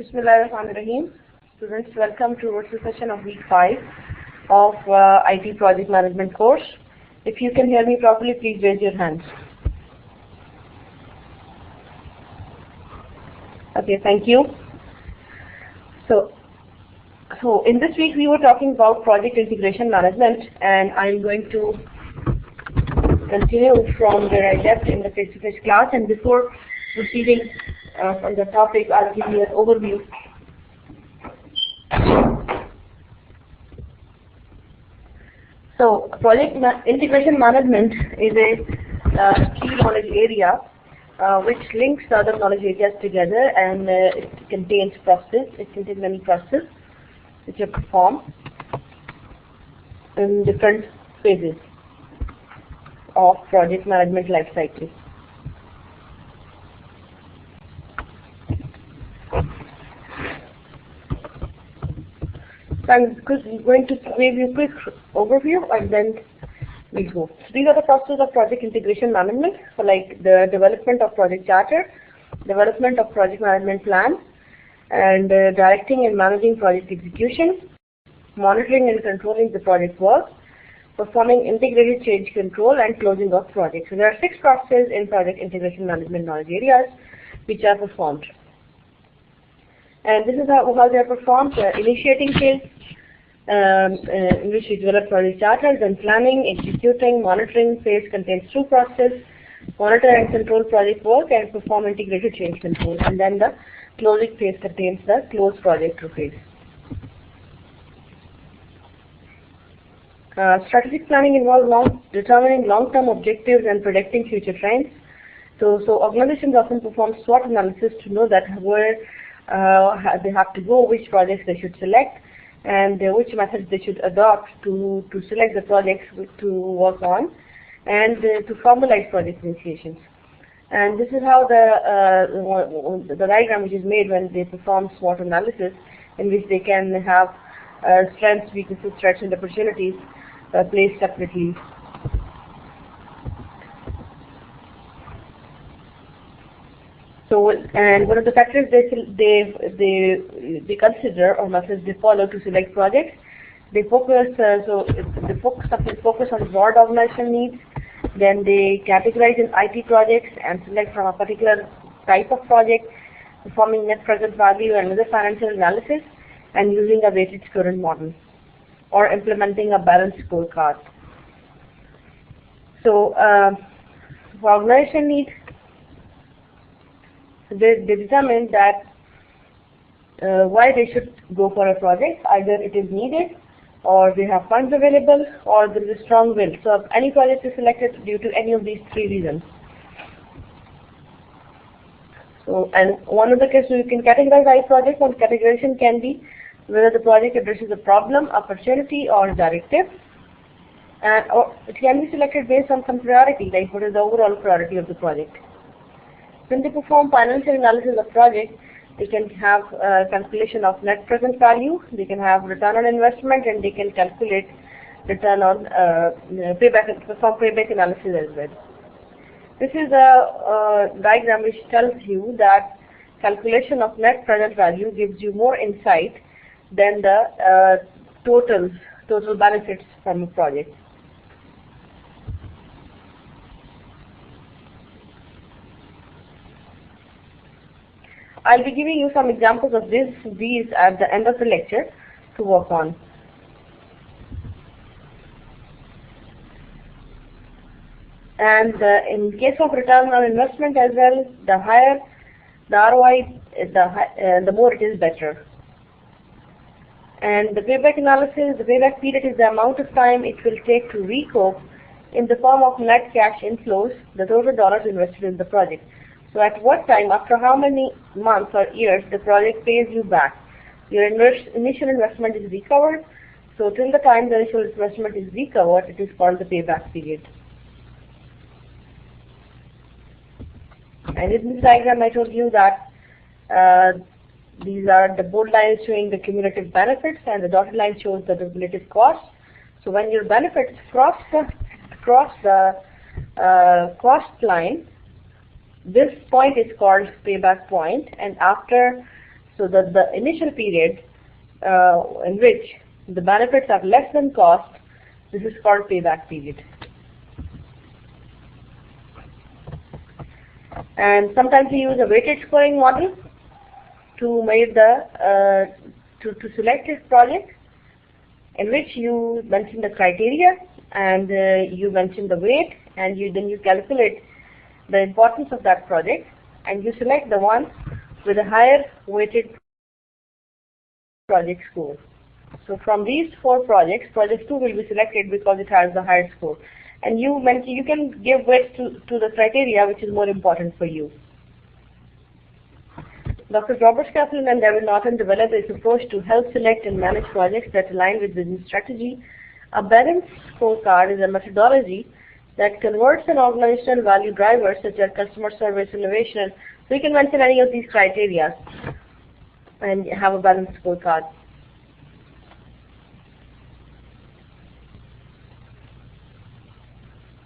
Bismillahirrahmanirrahim. Students, welcome to virtual session of week 5 of IT project management course. If you can hear me properly, please raise your hands. Okay, thank you. So in this week we were talking about project integration management, and I'm going to continue from where I left in the face-to-face class. And before proceeding from the topic, I'll give you an overview. So project integration management is a key knowledge area which links the other knowledge areas together, and it contains many processes which are performed in different phases of project management life cycle. So I'm going to give you a quick overview and then we'll go. So these are the processes of project integration management, so like the development of project charter, development of project management plan, and directing and managing project execution, monitoring and controlling the project work, performing integrated change control, and closing of projects. So there are 6 processes in project integration management knowledge areas which are performed. And this is how they are performed. Initiating phase, in which we develop project charters, and planning, executing, monitoring phase contains 2 processes: monitor and control project work and perform integrated change control. And then the closing phase contains the close project phase. Strategic planning involves determining long-term objectives and predicting future trends. So organizations often perform SWOT analysis to know that where they have to go, which projects they should select, and which methods they should adopt to select the projects to work on, and to formalize project initiations. And this is how the diagram which is made when they perform SWOT analysis, in which they can have strengths, weaknesses, threats, and opportunities placed separately. So, and one of the factors they consider, or methods they follow to select projects, they focus on broad organizational needs. Then they categorize in IT projects and select from a particular type of project, performing net present value and other financial analysis, and using a weighted scoring model, or implementing a balanced scorecard. So for organization needs, they determine that why they should go for a project. Either it is needed, or they have funds available, or there is a strong will. So any project is selected due to any of these 3 reasons. So, and one of the cases you can categorize IT project. One categorization can be whether the project addresses a problem, opportunity, or directive. And or it can be selected based on some priority, like what is the overall priority of the project. When they perform financial analysis of project, they can have calculation of net present value, they can have return on investment, and they can calculate return on perform payback analysis as well. This is a diagram which tells you that calculation of net present value gives you more insight than the total benefits from a project. I'll be giving you some examples of these at the end of the lecture to work on. And in case of return on investment as well, the higher the ROI, the more it is better. And the payback analysis, the payback period is the amount of time it will take to recoup in the form of net cash inflows, the total dollars invested in the project. So at what time, after how many months or years, the project pays you back. Your initial investment is recovered. So till the time the initial investment is recovered, it is called the payback period. And in this diagram, I told you that these are the bold lines showing the cumulative benefits, and the dotted line shows the cumulative cost. So when your benefits cross the cost line, this point is called payback point, and after, So that the initial period in which the benefits are less than cost, this is called payback period. And sometimes we use a weighted scoring model to make the to select this project, in which you mention the criteria and you mention the weight, and then you calculate the importance of that project, and you select the one with a higher weighted project score. So from these 4 projects, project 2 will be selected because it has the higher score. And you can give weight to the criteria which is more important for you. Dr. Robert Kaplan and David Norton developed this approach to help select and manage projects that align with business strategy. A balanced scorecard is a methodology that converts an organizational value drivers such as customer service, innovation. So you can mention any of these criteria and have a balanced scorecard.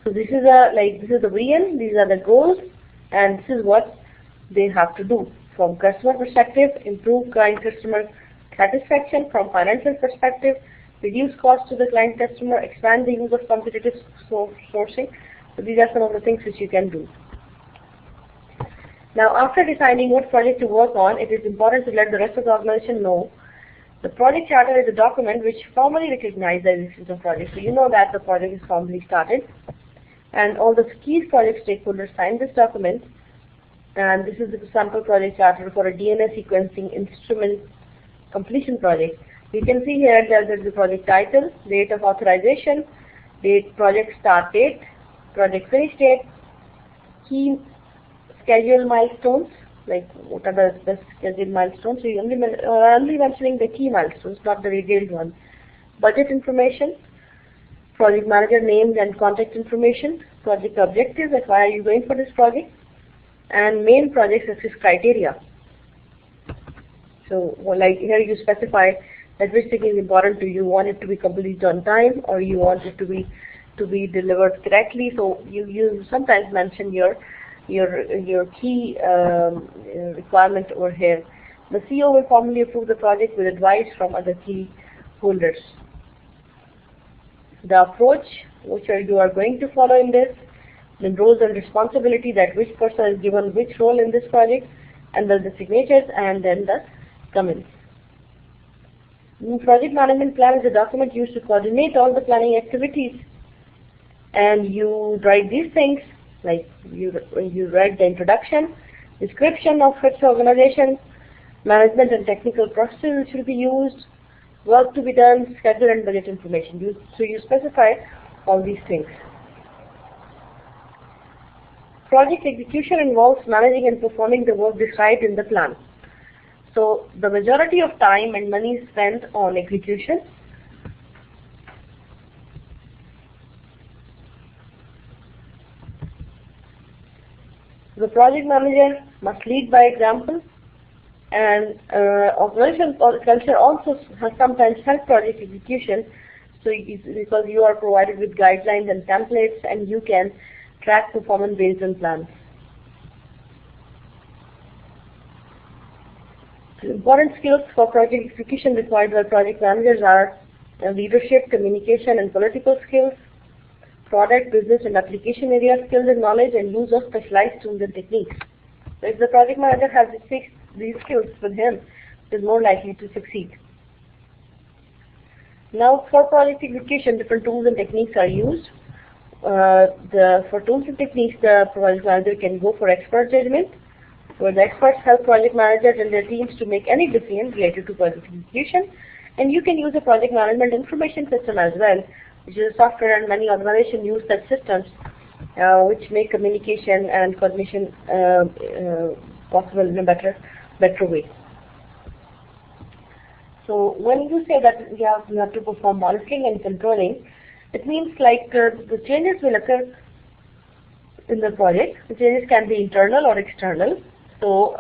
So this is the vision, these are the goals, and this is what they have to do. From customer perspective, improve client customer satisfaction. From financial perspective, reduce cost to the client customer, expand the use of competitive sourcing. So these are some of the things which you can do. Now, after deciding what project to work on, it is important to let the rest of the organization know. The project charter is a document which formally recognizes the existence of project. So you know that the project is formally started, and all the key project stakeholders sign this document. And this is the sample project charter for a DNA sequencing instrument completion project. You can see here that there is the project title, date of authorization, project start date, project finish date, key schedule milestones, like what are the scheduled milestones. So you only mentioning the key milestones, not the detailed ones. Budget information, project manager names and contact information, project objectives, like why are you going for this project, and main project success criteria. So like here you specify that which thing is important to you. You want it to be completed on time, or you want it to be delivered correctly. So you sometimes mention your key requirement over here. The CEO will formally approve the project with advice from other key holders. The approach which you are going to follow in this, the roles and responsibility, that which person is given which role in this project, and then the signatures, and then the comments. Project management plan is a document used to coordinate all the planning activities, and you write these things, like you write the introduction, description of its organization, management and technical processes which will be used, work to be done, schedule and budget information. So you specify all these things. Project execution involves managing and performing the work described in the plan. So the majority of time and money is spent on execution. The project manager must lead by example, and organizational culture also has sometimes helped project execution. So because you are provided with guidelines and templates, and you can track performance based on plans. So important skills for project execution required by project managers are leadership, communication, and political skills, product, business, and application area skills and knowledge, and use of specialized tools and techniques. So if the project manager has these skills with him, he is more likely to succeed. Now, for project execution, different tools and techniques are used. For tools and techniques, the project manager can go for expert judgment, where the experts help project managers and their teams to make any decision related to project execution. And you can use a project management information system as well, which is a software, and many organizations use such systems which make communication and coordination possible in a better way. So when you say that you have to perform monitoring and controlling, it means like the changes will occur in the project. The changes can be internal or external. So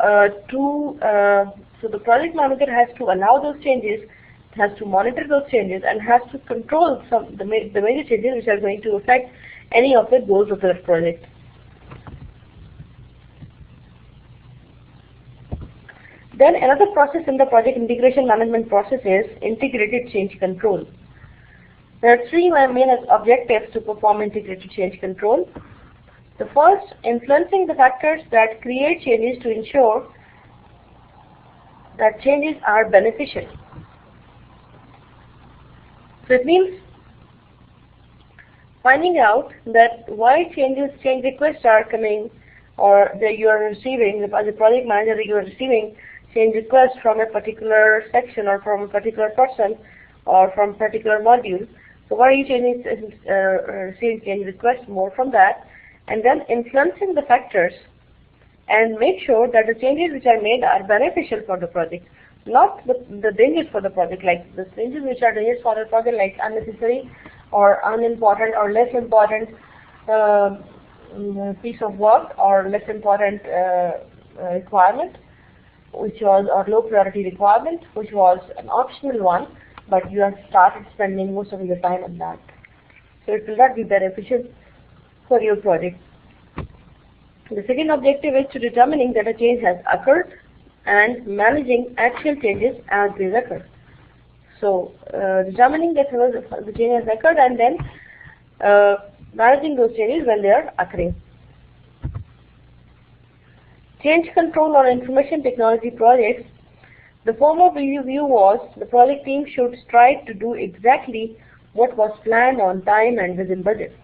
so the project manager has to allow those changes, has to monitor those changes, and has to control the major changes which are going to affect any of the goals of the project. Then another process in the project integration management process is integrated change control. There are three main objectives to perform integrated change control. The first, influencing the factors that create changes to ensure that changes are beneficial. So it means finding out that why change requests are coming, or that you are receiving, as a project manager, you are receiving change requests from a particular section or from a particular person or from a particular module. So why are you receiving change requests? More from that, and then influencing the factors and make sure that the changes which are made are beneficial for the project, not the dangers for the project, like the changes which are dangerous for the project, like unnecessary or unimportant or less important piece of work or less important requirement, which was a low priority requirement, which was an optional one, but you have started spending most of your time on that. So it will not be beneficial for your project. The second objective is to determining that a change has occurred and managing actual changes as they occur. So determining that the change has occurred and then managing those changes when they are occurring. Change control on information technology projects. The former view was the project team should strive to do exactly what was planned on time and within budget.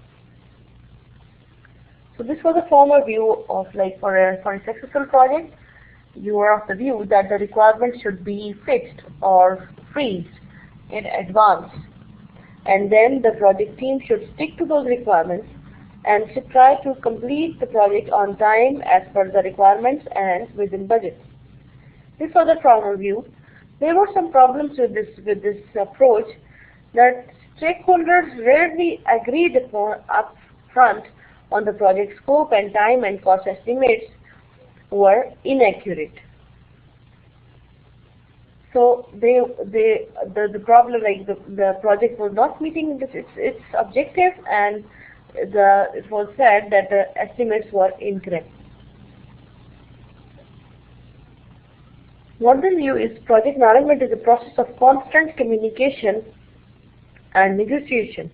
So this was a former view of, like, for a successful project, you were of the view that the requirements should be fixed or freezed in advance, and then the project team should stick to those requirements and should try to complete the project on time as per the requirements and within budget. This was a former view. There were some problems with this approach, that stakeholders rarely agreed up front on the project scope, and time and cost estimates were inaccurate. So the problem, like the project was not meeting its objective, and it was said that the estimates were incorrect. Modern view is project management is a process of constant communication and negotiation.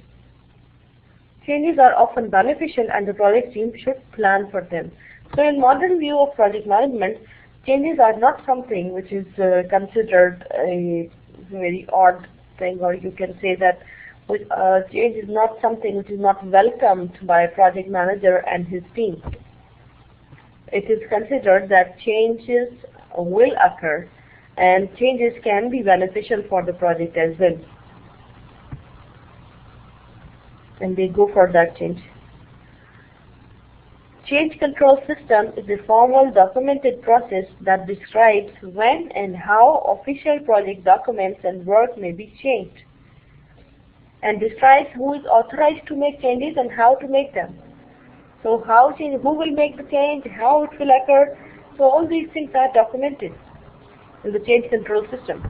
Changes are often beneficial and the project team should plan for them. So in modern view of project management, changes are not something which is considered a very odd thing, or you can say that change is not something which is not welcomed by a project manager and his team. It is considered that changes will occur and changes can be beneficial for the project as well, and they go for that change. Change control system is a formal documented process that describes when and how official project documents and work may be changed, and describes who is authorized to make changes and how to make them. So who will make the change, how it will occur, so all these things are documented in the change control system.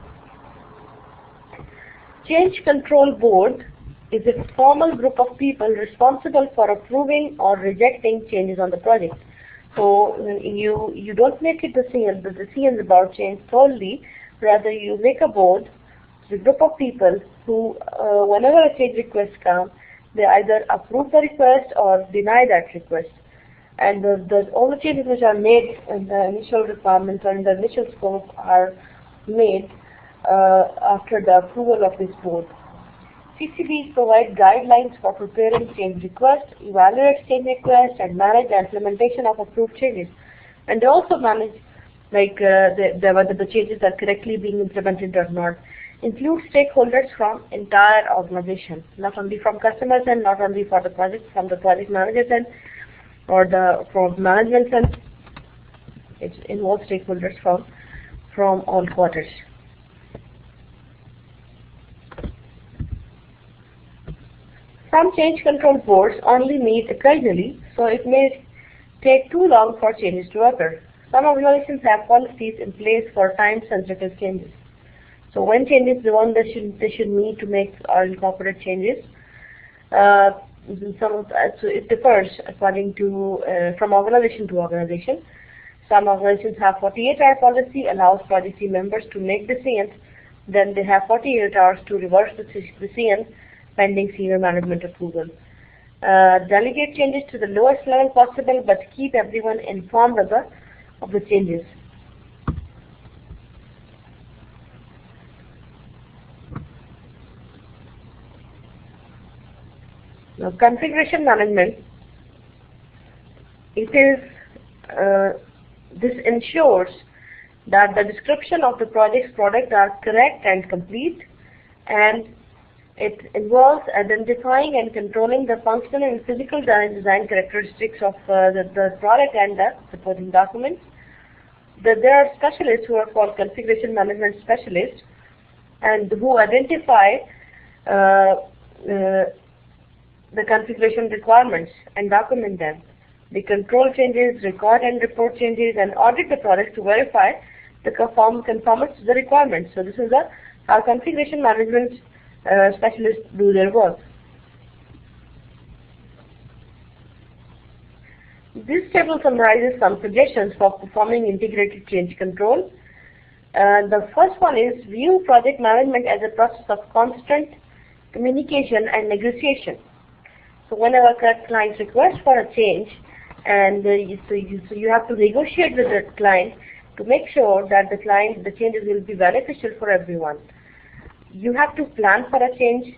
Change control board is a formal group of people responsible for approving or rejecting changes on the project. So you don't make it the decisions about change solely, rather you make a board, a group of people who, whenever a change request comes, they either approve the request or deny that request. And all the changes which are made in the initial requirements or in the initial scope are made after the approval of this board. CCBs provide guidelines for preparing change requests, evaluate change requests, and manage the implementation of approved changes. And they also manage whether the changes are correctly being implemented or not. Include stakeholders from entire organization, not only from customers and not only for the project, from the project managers and from management, and it involves stakeholders from all quarters. Some change control boards only meet occasionally, so it may take too long for changes to occur. Some organizations have policies in place for time-sensitive changes. So when changes, they should meet to make or incorporate changes. So it differs according to from organization to organization. Some organizations have 48-hour policy, allows project team members to make decisions. Then they have 48 hours to reverse the decision pending senior management approval. Delegate changes to the lowest level possible, but keep everyone informed of the changes. Now, configuration management, this ensures that the description of the project's product are correct and complete, and it involves identifying and controlling the functional and physical design characteristics of the product and the supporting documents. There are specialists who are called configuration management specialists, and who identify the configuration requirements and document them. They control changes, record and report changes, and audit the product to verify the conformance to the requirements. So this is how configuration management specialists do their work. This table summarizes some suggestions for performing integrated change control. The first one is view project management as a process of constant communication and negotiation. So whenever clients request for a change, and so you have to negotiate with the client to make sure that the changes will be beneficial for everyone. You have to plan for a change.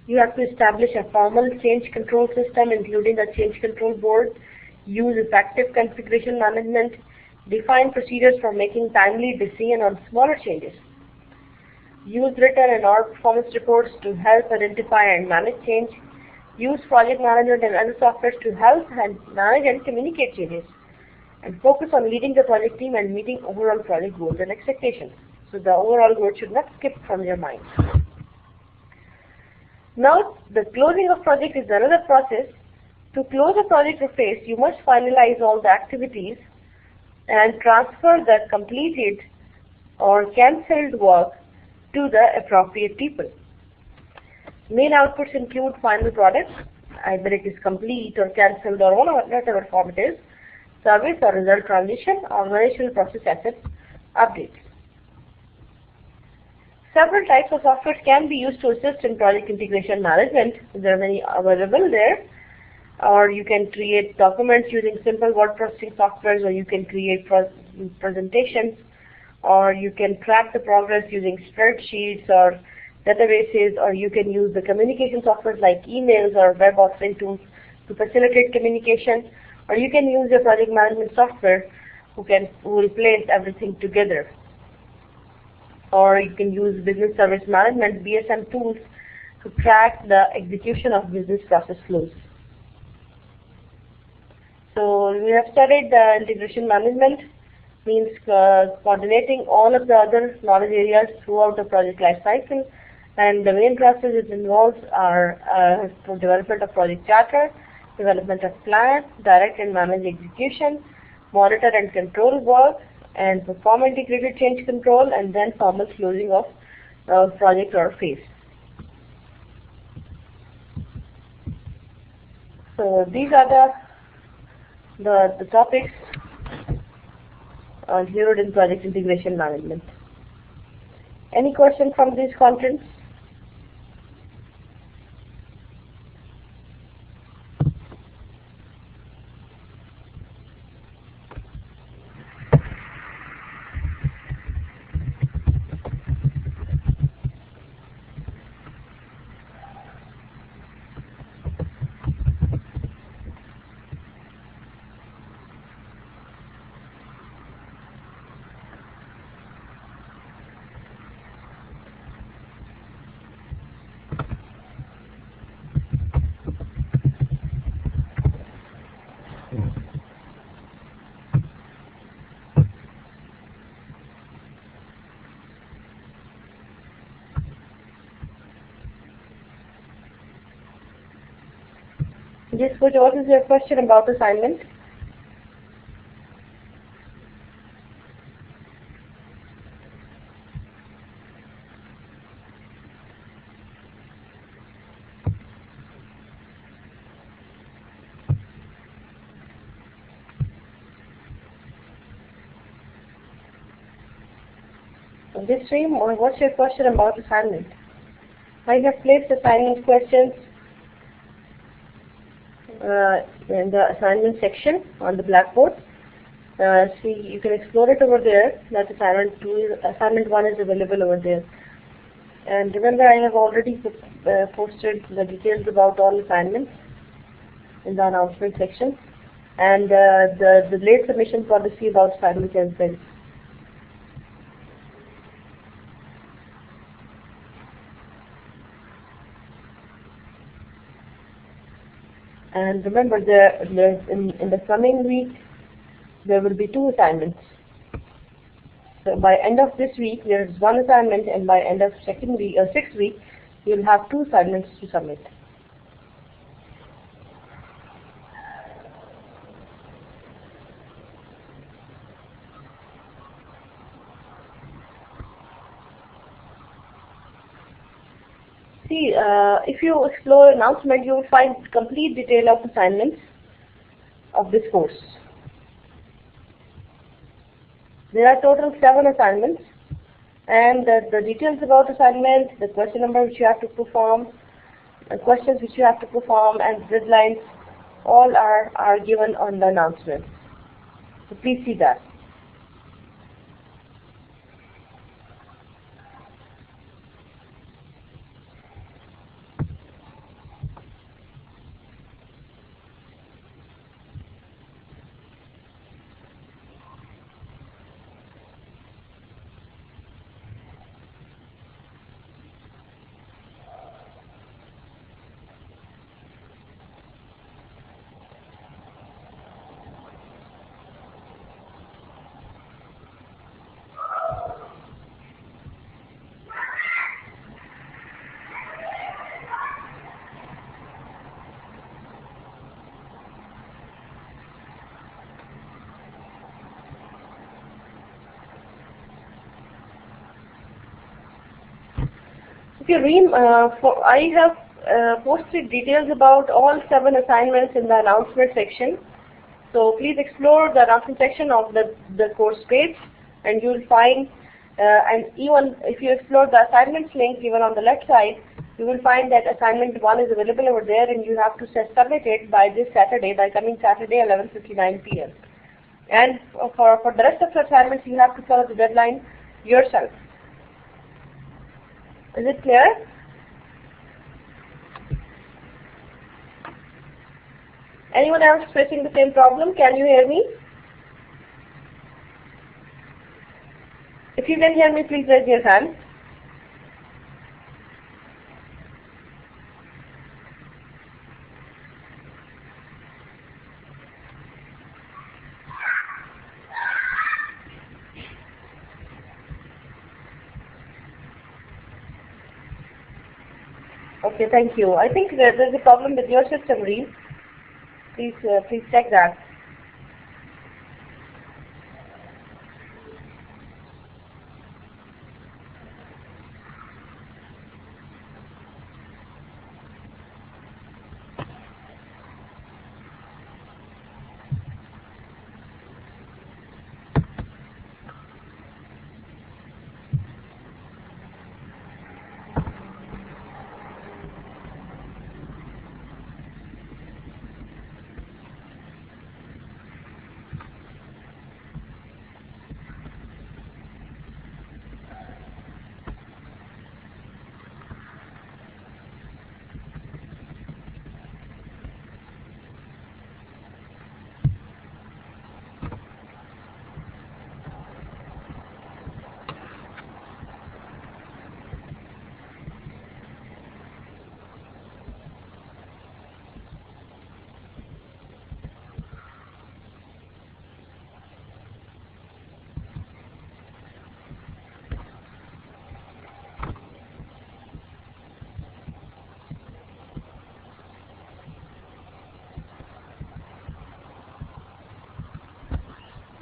You have to establish a formal change control system, including a change control board. Use effective configuration management. Define procedures for making timely decisions on smaller changes. Use written and or performance reports to help identify and manage change. Use project management and other softwares to help and manage and communicate changes. And focus on leading the project team and meeting overall project goals and expectations. So the overall goal should not skip from your mind. Now, the closing of project is another process. To close a project or phase, you must finalize all the activities and transfer the completed or cancelled work to the appropriate people. Main outputs include final products, either it is complete or cancelled or whatever form it is, service or result transition, organizational process assets updates. Several types of software can be used to assist in project integration management. There are many available there. Or you can create documents using simple word processing softwares, or you can create presentations, or you can track the progress using spreadsheets or databases, or you can use the communication softwares like emails or web authoring tools to facilitate communication, or you can use your project management software who will place everything together. Or you can use business service management (BSM) tools to track the execution of business process flows. So we have studied the integration management, means coordinating all of the other knowledge areas throughout the project life cycle, and the main processes it involves are development of project charter, development of plan, direct and manage execution, monitor and control work, and perform integrated change control, and then formal closing of project or phase. So these are the topics zeroed in project integration management. Any question from these contents? Yes, what is your question about assignment? This stream, or what's your question about assignment? I have placed assignment questions in the assignment section on the blackboard. See, you can explore it over there. That assignment 1 is available over there. And remember, I have already posted the details about all assignments in the announcement section, and the late submission policy about assignments as well. And remember, in the coming week, there will be 2 assignments. So by end of this week, there is 1 assignment, and by end of 6th week, you will have 2 assignments to submit. See, if you explore announcement, you will find complete detail of assignments of this course. There are total 7 assignments, and the details about assignment, the question number which you have to perform, the questions which you have to perform, and deadlines, all are given on the announcement. So please see that. If you read, I have posted details about all 7 assignments in the announcement section. So please explore the announcement section of the course page, and you will find, and even if you explore the assignments link given on the left side, you will find that assignment 1 is available over there, and you have to submit it by this Saturday, by coming Saturday 11:59 p.m. And for the rest of the assignments, you have to follow the deadline yourself. Is it clear? Anyone else facing the same problem? Can you hear me? If you can hear me, please raise your hand. Okay, thank you. I think there's a problem with your system, Reem. Please check that.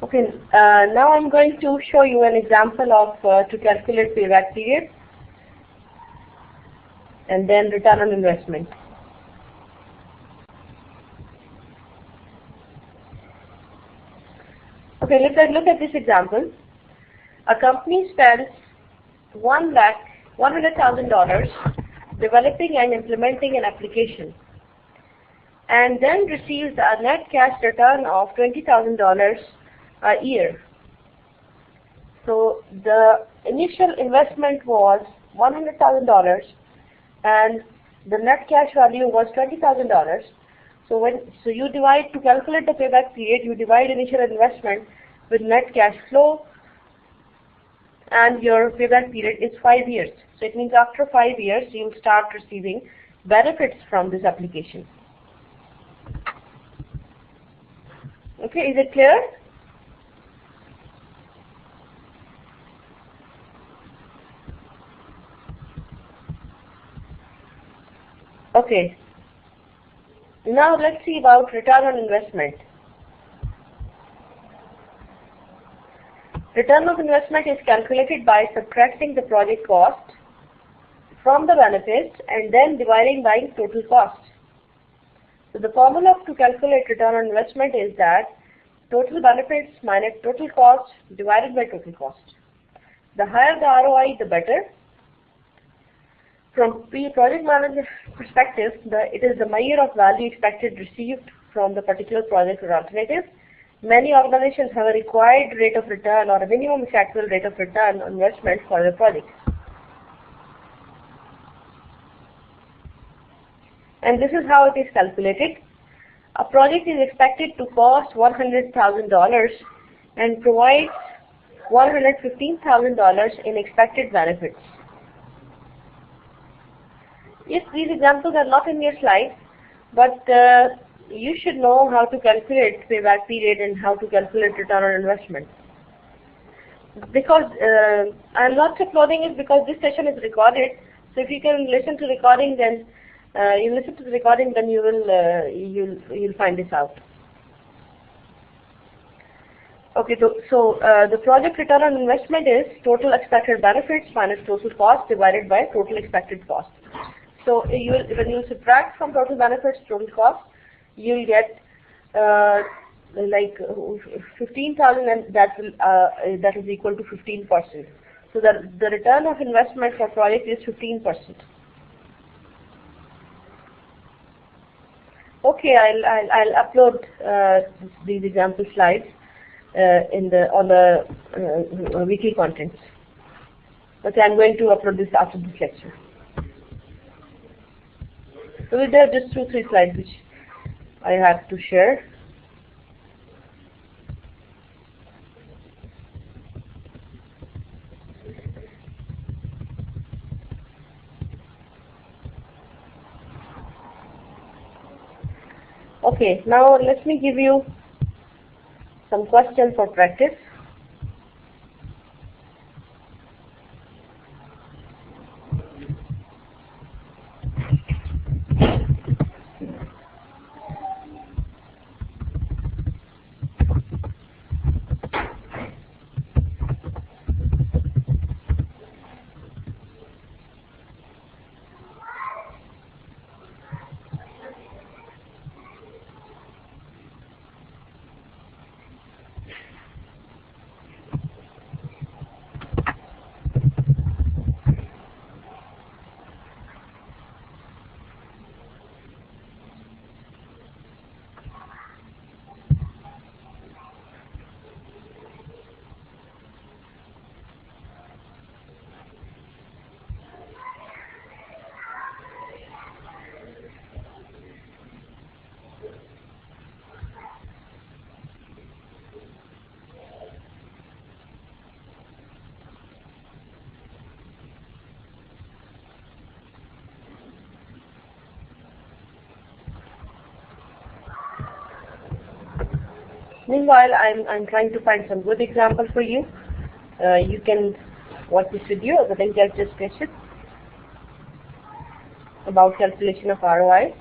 Okay, now I'm going to show you an example of to calculate payback period and then return on investment. Okay, let's look at this example. A company spends $100,000 developing and implementing an application, and then receives a net cash return of $20,000 a year. So the initial investment was $100,000 and the net cash value was $20,000. So you divide, to calculate the payback period, you divide initial investment with net cash flow, and your payback period is 5 years. So it means after 5 years you will start receiving benefits from this application. Okay, is it clear? Okay. Now let's see about return on investment. Return on investment is calculated by subtracting the project cost from the benefits and then dividing by total cost. So the formula to calculate return on investment is that total benefits minus total cost divided by total cost. The higher the ROI, the better. From project manager perspective, it is the measure of value expected received from the particular project or alternative. Many organizations have a required rate of return or a minimum actual rate of return on investment for the project. And this is how it is calculated. A project is expected to cost $100,000 and provides $115,000 in expected benefits. Yes, these examples are not in your slides, but you should know how to calculate payback period and how to calculate return on investment. Because I'm not uploading it because this session is recorded. So if you can listen to recording, then you will find this out. Okay, so the project return on investment is total expected benefits minus total cost divided by total expected cost. So when you subtract from total benefits total cost, you'll get like 15,000, and that is equal to 15%. So the return of investment for project is 15%. Okay, I'll upload these example slides on the weekly contents. Okay, I'm going to upload this after this lecture. So there are just 2-3 slides which I have to share. Okay, now let me give you some questions for practice. Meanwhile, I'm trying to find some good example for you. You can watch this video, the link I just pasted about calculation of ROI.